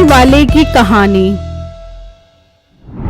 वाले की कहानी।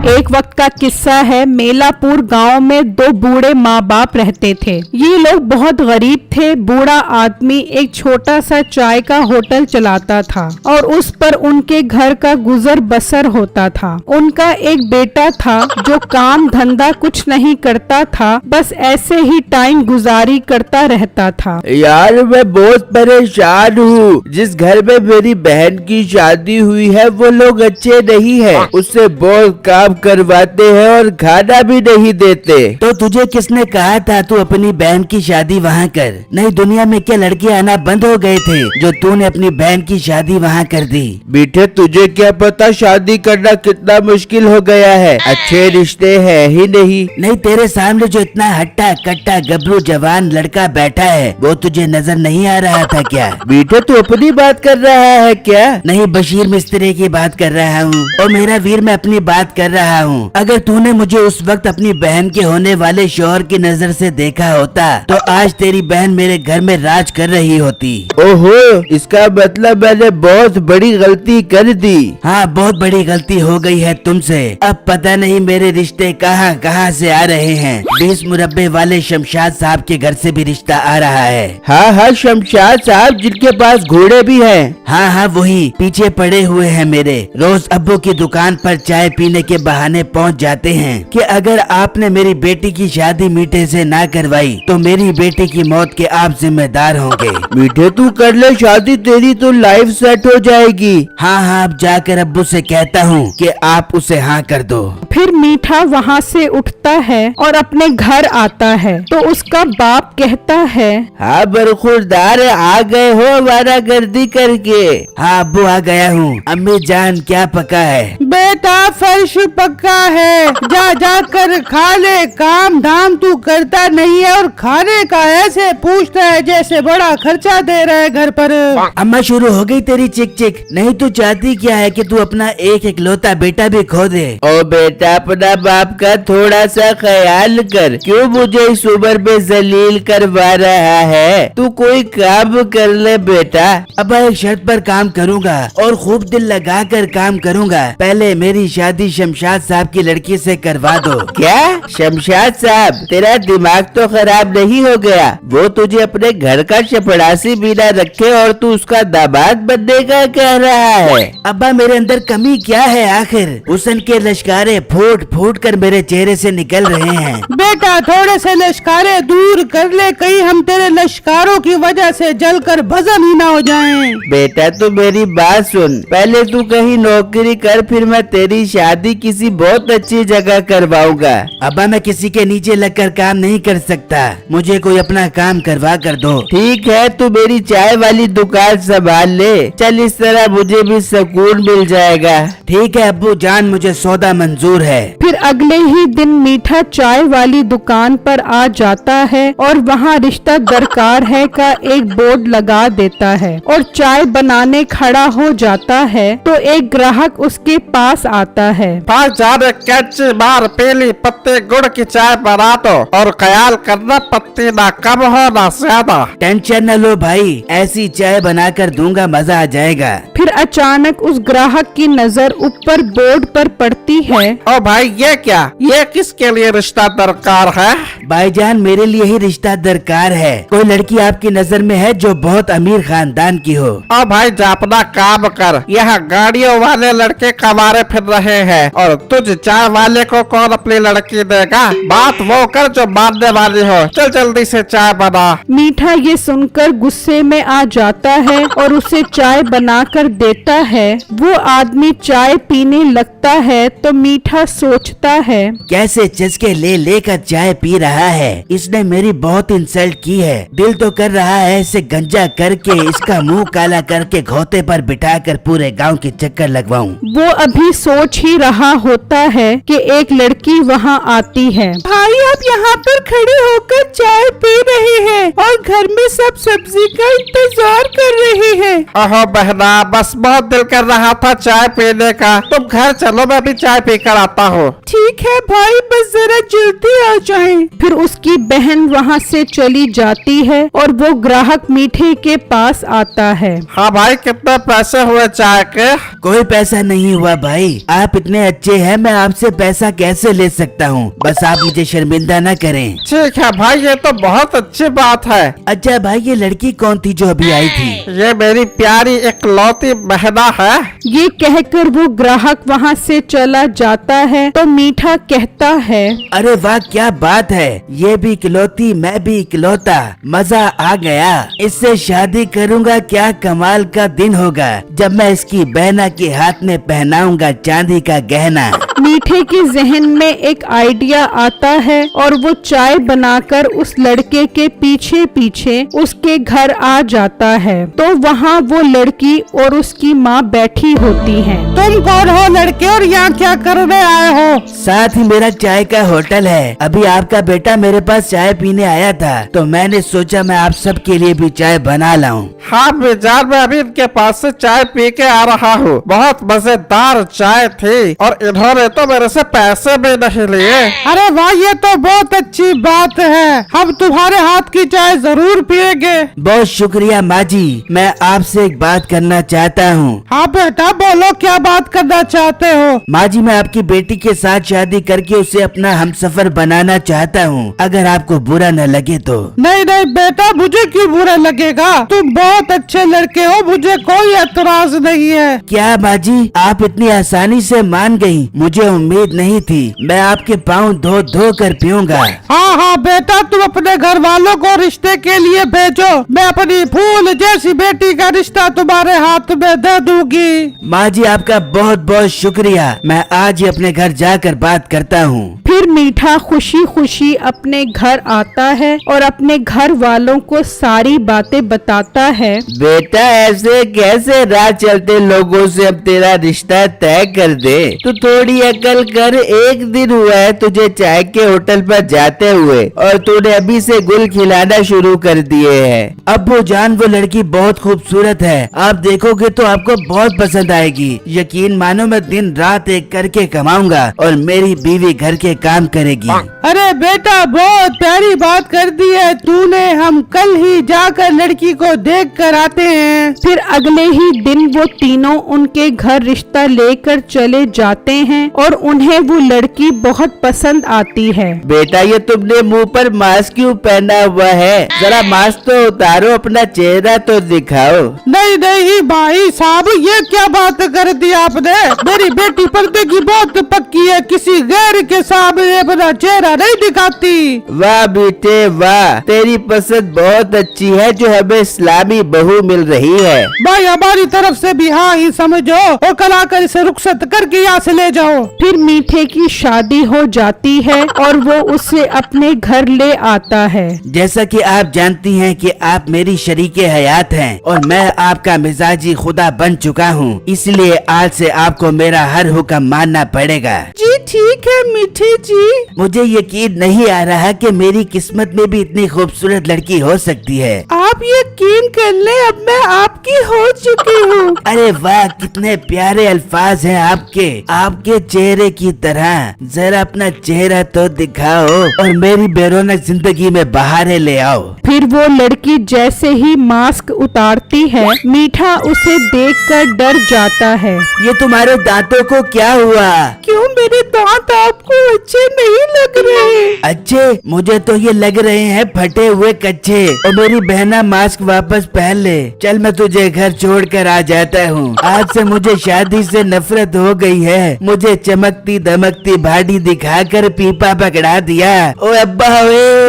एक वक्त का किस्सा है। मेलापुर गांव में दो बूढ़े माँ बाप रहते थे। ये लोग बहुत गरीब थे। बूढ़ा आदमी एक छोटा सा चाय का होटल चलाता था और उस पर उनके घर का गुजर बसर होता था। उनका एक बेटा था जो काम धंधा कुछ नहीं करता था, बस ऐसे ही टाइम गुजारी करता रहता था। यार मैं बहुत परेशान हूँ। जिस घर में मेरी बहन की शादी हुई है वो लोग अच्छे नहीं है, उससे बहुत काम करवाते हैं और खाना भी नहीं देते। तो तुझे किसने कहा था तू अपनी बहन की शादी वहाँ कर? नहीं, दुनिया में क्या लड़के आना बंद हो गए थे जो तूने अपनी बहन की शादी वहाँ कर दी? बेटे तुझे क्या पता शादी करना कितना मुश्किल हो गया है, अच्छे रिश्ते हैं ही नहीं। नहीं, तेरे सामने जो इतना हट्टा कट्टा गबरू जवान लड़का बैठा है वो तुझे नजर नहीं आ रहा था क्या? बेटे तू अपनी बात कर रहा है क्या? नहीं, बशीर मिस्त्री की बात कर रहा हूँ। और मेरा वीर, मैं अपनी बात कर रहा हूँ। अगर तूने मुझे उस वक्त अपनी बहन के होने वाले शौहर की नजर से देखा होता तो आज तेरी बहन मेरे घर में राज कर रही होती। ओहो, इसका मतलब मैंने बहुत बड़ी गलती कर दी। हाँ, बहुत बड़ी गलती हो गई है तुमसे। अब पता नहीं मेरे रिश्ते कहाँ कहाँ से आ रहे हैं। 20 मुरब्बे वाले शमशाद साहब के घर से भी रिश्ता आ रहा है। हाँ हाँ, शमशाद साहब जिनके पास घोड़े भी हैं। हाँ हाँ, वही पीछे पड़े हुए हैं मेरे। रोज अब्बू की दुकान पर चाय पीने के बहाने पहुंच जाते हैं कि अगर आपने मेरी बेटी की शादी मीठे से ना करवाई तो मेरी बेटी की मौत के आप जिम्मेदार होंगे। मीठे तू कर ले शादी, तेरी तो लाइफ सेट हो जाएगी। हाँ हाँ, अब जाकर अब्बू से कहता हूँ कि आप उसे हाँ कर दो। फिर मीठा वहाँ से उठता है और अपने घर आता है तो उसका बाप कहता है, हाँ बरखुरदार, आ गए हो हमारा गर्दी करके। हाँ अब्बू, आ गया हूँ। अम्मी जान क्या पका है? बेटा फर्श पक्का है, जा जा कर खा ले। काम धाम तू करता नहीं है और खाने का ऐसे पूछता है जैसे बड़ा खर्चा दे रहा है घर पर। अम्मा, शुरू हो गई तेरी चिक चिक। नहीं, तू चाहती क्या है कि तू अपना एक इकलौता बेटा भी खो दे? ओ बेटा, अपना बाप का थोड़ा सा ख्याल कर। क्यों मुझे इस उम्र में जलील करवा रहा है? तू कोई काम कर ले बेटा। अब एक शर्त पर काम करूँगा और खूब दिल लगा कर काम करूँगा। पहले मेरी शादी शमशाद साहब की लड़की से करवा दो। क्या? शमशाद साहब, तेरा दिमाग तो खराब नहीं हो गया? वो तुझे अपने घर का चपड़ासी बिना रखे और तू उसका दामाद बनने का कह रहा है? अब्बा, मेरे अंदर कमी क्या है आखिर? हुस्न के लश्कारे फूट फूट कर मेरे चेहरे से निकल रहे हैं। बेटा थोड़े से लश्कारे दूर कर ले, कहीं हम तेरे लश्कारों की वजह से जलकर भस्म ही ना हो जाएं। बेटा तू मेरी बात सुन, पहले तू कहीं नौकरी कर, फिर मैं तेरी शादी किसी बहुत अच्छी जगह करवाऊंगा। अब्बा, मैं किसी के नीचे लगकर काम नहीं कर सकता, मुझे कोई अपना काम करवा कर दो। ठीक है, तू मेरी चाय वाली दुकान संभाल ले। चल, इस तरह मुझे भी सुकून मिल जाएगा। ठीक है अब्बू जान, मुझे सौदा मंजूर है। फिर अगले ही दिन मीठा चाय वाली दुकान पर आ जाता है और वहाँ रिश्ता दरकार है का एक बोर्ड लगा देता है और चाय बनाने खड़ा हो जाता है तो एक ग्राहक उसके पास आता है। भाईजान, कच्ची मार पीली पत्ती गुड़ की चाय बना दो और ख्याल करना पत्ती ना कम हो ना ज्यादा। टेंशन न लो भाई, ऐसी चाय बनाकर दूंगा, मजा आ जाएगा। फिर अचानक उस ग्राहक की नजर ऊपर बोर्ड पर पड़ती है। ओ भाई, ये क्या? ये किसके लिए रिश्ता दरकार है? भाईजान, मेरे लिए ही रिश्ता दरकार है। कोई लड़की आपकी नजर में है जो बहुत अमीर खानदान की हो? ओ भाई, जा अपना काम कर। यहाँ गाड़ियों वाले लड़के कमारे फिर रहे हैं और तुझ चाय वाले को कौन अपनी लड़की देगा? बात वो कर जो मानने वाली हो। चल जल्दी से चाय बना। मीठा ये सुनकर गुस्से में आ जाता है और उसे चाय बनाकर देता है। वो आदमी चाय पीने लगता है तो मीठा सोचता है, कैसे चस्के ले लेकर चाय पी रहा है। इसने मेरी बहुत इंसल्ट की है। दिल तो कर रहा है इसे गंजा करके इसका मुंह काला करके घोते पर बिठाकर पूरे गांव के चक्कर लगवाऊं। वो अभी सोच ही रहा होता है कि एक लड़की वहाँ आती है। भाई आप यहाँ पर खड़े होकर चाय पी रहे हैं और घर में सब सब्जी का इंतजार कर रहे हैं। ओहो बहना, बस बहुत दिल कर रहा था चाय पीने का। तुम घर चलो, मैं भी चाय पी कर आता हूँ। ठीक है भाई, बस जरा जल्दी आ जाएं। फिर उसकी बहन वहाँ से चली जाती है और वो ग्राहक मीठे के पास आता है। हाँ भाई, कितने पैसे हुए चाय के? कोई पैसा नहीं हुआ भाई, आप इतने अच्छे हैं, मैं आपसे पैसा कैसे ले सकता हूँ। बस आप मुझे शर्मिंदा न करें। ठीक है भाई, ये तो बहुत अच्छी बात है। अच्छा भाई, ये लड़की कौन थी जो अभी आई थी? ये मेरी प्यारी इकलौती बहना है। ये कहकर वो ग्राहक वहाँ से चला जाता है तो मीठा कहता है, अरे वाह, क्या बात है, ये भी इकलौती, मैं भी इकलौता, मजा आ गया। इससे शादी करूँगा, क्या कमाल का दिन होगा जब मैं इसकी बहना के हाथ में पहनाऊंगा चांदी का गहना। मीठे के जहन में एक आइडिया आता है और वो चाय बनाकर उस लड़के के पीछे पीछे उसके घर आ जाता है। तो वहाँ वो लड़की और उसकी माँ बैठी होती हैं। तुम कौन हो लड़के और यहाँ क्या करने आए हो? साथ ही मेरा चाय का होटल है। अभी आपका बेटा मेरे पास चाय पीने आया था तो मैंने सोचा मैं आप सब के लिए भी चाय बना लाऊं। हाँ बेजार, मैं अभी इनके पास से चाय पी के आ रहा हूँ। बहुत मजेदार चाय थी और इन्होंने तो मेरे से पैसे भी नहीं लिए। अरे वाह, ये तो बहुत अच्छी बात है। हम तुम्हारे हाथ की चाय जरूर पिएंगे। बहुत शुक्रिया माँ जी, मैं आपसे एक बात करना चाहता हूँ। हाँ बेटा, बोलो क्या बात करना चाहते हो? माँ जी, मैं आपकी बेटी के साथ शादी करके उसे अपना हमसफर बनाना चाहता हूँ, अगर आपको बुरा न लगे तो। नहीं नहीं बेटा, मुझे क्यों बुरा लगेगा? तुम बहुत अच्छे लड़के हो, मुझे कोई एतराज नहीं है। क्या माँ जी, आप इतनी आसानी से मान गयी? मुझे उम्मीद नहीं थी। मैं आपके पाँव धो धो कर पीऊंगा। हाँ हाँ बेटा, तुम अपने घर वालों को रिश्ते के लिए भेजो। मैं अपनी फूल जैसी बेटी का रिश्ता तुम्हारे हाथ में दे दूंगी। माँ जी, आपका बहुत बहुत शुक्रिया। मैं आज ही अपने घर जाकर बात करता हूँ। फिर मीठा खुशी खुशी अपने घर आता है और अपने घर वालों को सारी बातें बताता है। बेटा, ऐसे कैसे राह चलते लोगों से अब तेरा रिश्ता तय कर दे? तू थोड़ी अकल कर, एक दिन हुआ है तुझे चाय के होटल पर जाते हुए और तूने अभी से गुल खिलाना शुरू कर दिए हैं। अब्बू जान, वो लड़की बहुत खूबसूरत है, आप देखोगे तो आपको बहुत पसंद आएगी। यकीन मानो, मैं दिन रात एक करके कमाऊंगा और मेरी बीवी घर के काम करेगी। अरे बेटा, बहुत प्यारी बात कर दी है तूने। हम कल ही जाकर लड़की को देख कर आते हैं। फिर अगले ही दिन वो तीनों उनके घर रिश्ता लेकर चले जाते हैं और उन्हें वो लड़की बहुत पसंद आती है। बेटा, ये तुमने मुंह पर मास्क क्यों पहना हुआ है? जरा मास्क तो उतारो, अपना चेहरा तो दिखाओ। नहीं नहीं भाई साहब, ये क्या बात कर दी आपने? मेरी बेटी पर्दे की बहुत पक्की है, किसी गैर के सामने अपना चेहरा नहीं दिखाती। वाह बेटे वाह, तेरी पसंद बहुत अच्छी है जो हमें इस्लामी बहू मिल रही है। भाई हमारी तरफ से भी हाँ ही समझो और कल आकर इसे रुखसत करके यहाँ से ले जाओ। फिर मीठे की शादी हो जाती है और वो उसे अपने घर ले आता है। जैसा कि आप जानती हैं कि आप मेरी शरीके हयात हैं और मैं आपका मिजाजी खुदा बन चुका हूँ, इसलिए आज से आपको मेरा हर हुक्म मानना पड़ेगा। जी ठीक है मीठी जी। मुझे यकीन नहीं आ रहा कि मेरी किस्मत में भी इतनी खूबसूरत लड़की हो सकती है। आप यकीन कर ले, अब मैं आपकी हो चुकी हूँ। अरे वाह, कितने प्यारे अल्फाज हैं आपके, आपके चेहरे की तरह। जरा अपना चेहरा तो दिखाओ और मेरी बेरोनक जिंदगी में बहारें ले आओ। फिर वो लड़की जैसे ही मास्क उतारती है, मीठा उसे देखकर डर जाता है। ये तुम्हारे दांतों को क्या हुआ? क्यों मेरे दांत आपको अच्छे नहीं लग रहे? अच्छे? मुझे तो ये लग रहे हैं फटे हुए कच्चे। और मेरी बहना मास्क वापस पहन ले। चल, मैं तुझे घर छोड़कर आ जाता हूँ। आज से मुझे शादी से नफरत हो गई है। मुझे चमकती दमकती भाड़ी दिखाकर पीपा पकड़ा दिया। ओ अब्बा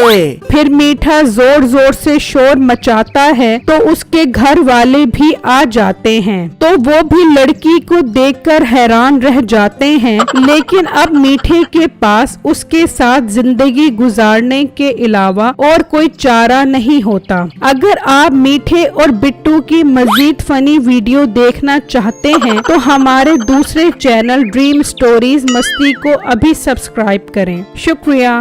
ओए। फिर मीठा जोर जोर से शोर मचाता है तो उसके घर वाले भी आ जाते हैं। तो वो भी लड़की को देखकर हैरान रह जाते हैं, लेकिन अब मीठे के पास उसके साथ जिंदगी गुजारने के अलावा और कोई चारा नहीं होता। अगर आप मीठे और बिट्टू की मजीद फनी वीडियो देखना चाहते हैं तो हमारे दूसरे चैनल ड्रीम स्टोरीज मस्ती को अभी सब्सक्राइब करें। शुक्रिया।